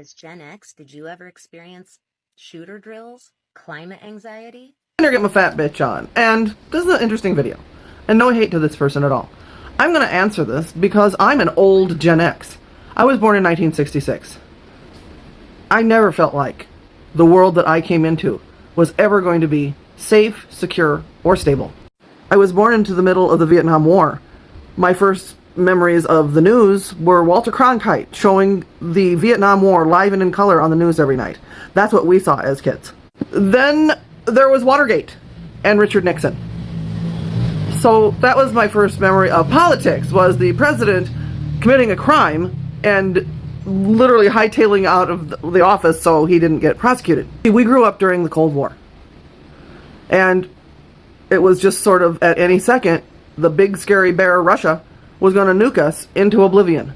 As Gen X, did you ever experience shooter drills, climate anxiety? I'm gonna get my fat bitch on, and this is an interesting video, and no hate to this person at all. I'm gonna answer this because I'm an old Gen X. I was born in 1966. I never felt like the world that I came into was ever going to be safe, secure, or stable. I was born into the middle of the Vietnam War. My first memories of the news were Walter Cronkite showing the Vietnam War live and in color on the news every night. That's what we saw as kids. Then there was Watergate and Richard Nixon. So that was my first memory of politics, was the president committing a crime and literally hightailing out of the office so he didn't get prosecuted. We grew up during the Cold War. And it was just sort of at any second, the big scary bear Russia was going to nuke us into oblivion.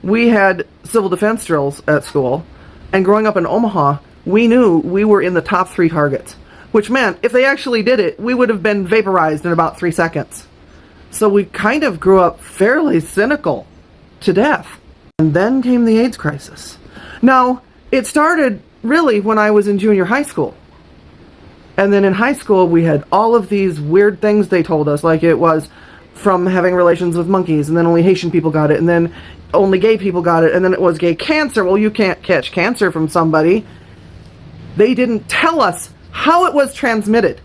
We had civil defense drills at school, and growing up in Omaha, we knew we were in the top 3 targets, which meant if they actually did it, we would have been vaporized in about 3 seconds. So we kind of grew up fairly cynical to death. And then came the AIDS crisis. Now, it started really when I was in junior high school. And then in high school, we had all of these weird things they told us, like it was from having relations with monkeys, and then only Haitian people got it, and then only gay people got it, and then it was gay cancer. Well, you can't catch cancer from somebody. They didn't tell us how it was transmitted.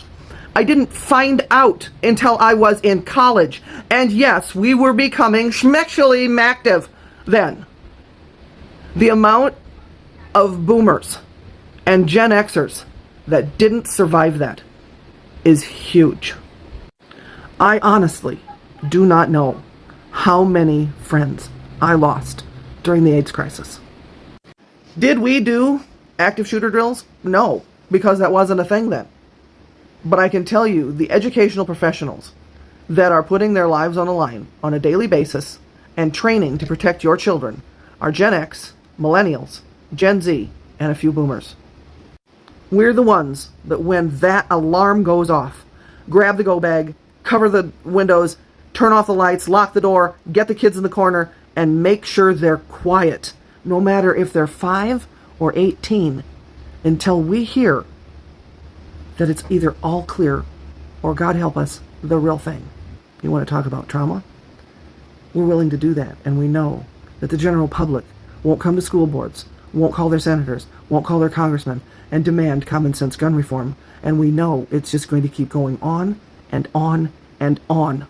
I didn't find out until I was in college. And yes, we were becoming schmexually active then. The amount of boomers and Gen Xers that didn't survive that is huge. I honestly do not know how many friends I lost during the AIDS crisis. Did we do active shooter drills? No, because that wasn't a thing then. But I can tell you, the educational professionals that are putting their lives on the line on a daily basis and training to protect your children are Gen X, Millennials, Gen Z, and a few boomers. We're the ones that when that alarm goes off, grab the go bag, cover the windows, turn off the lights, lock the door, get the kids in the corner, and make sure they're quiet, no matter if they're 5 or 18, until we hear that it's either all clear or, God help us, the real thing. You want to talk about trauma? We're willing to do that, and we know that the general public won't come to school boards, won't call their senators, won't call their congressmen, and demand common sense gun reform, and we know it's just going to keep going on and on and on.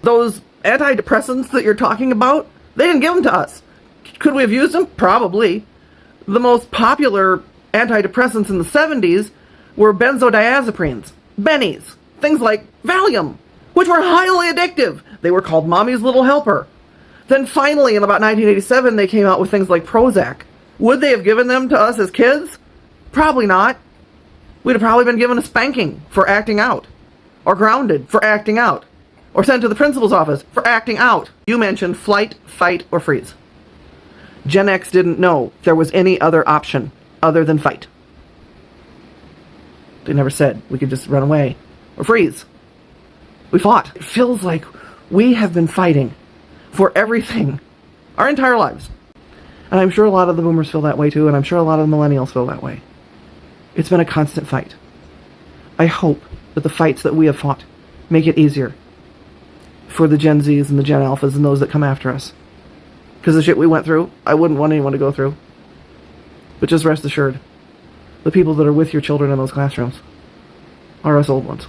Those antidepressants that you're talking about, they didn't give them to us. Could we have used them? Probably. The most popular antidepressants in the 70s were benzodiazepines, bennies, things like Valium, which were highly addictive. They were called Mommy's Little Helper. Then finally, in about 1987, they came out with things like Prozac. Would they have given them to us as kids? Probably not. We'd have probably been given a spanking for acting out, or grounded for acting out, or sent to the principal's office for acting out. You mentioned flight, fight, or freeze. Gen X didn't know there was any other option other than fight. They never said we could just run away or freeze. We fought. It feels like we have been fighting for everything our entire lives. And I'm sure a lot of the boomers feel that way too, and I'm sure a lot of the millennials feel that way. It's been a constant fight. I hope that the fights that we have fought make it easier for the Gen Zs and the Gen Alphas and those that come after us. Because the shit we went through, I wouldn't want anyone to go through. But just rest assured, the people that are with your children in those classrooms are us old ones.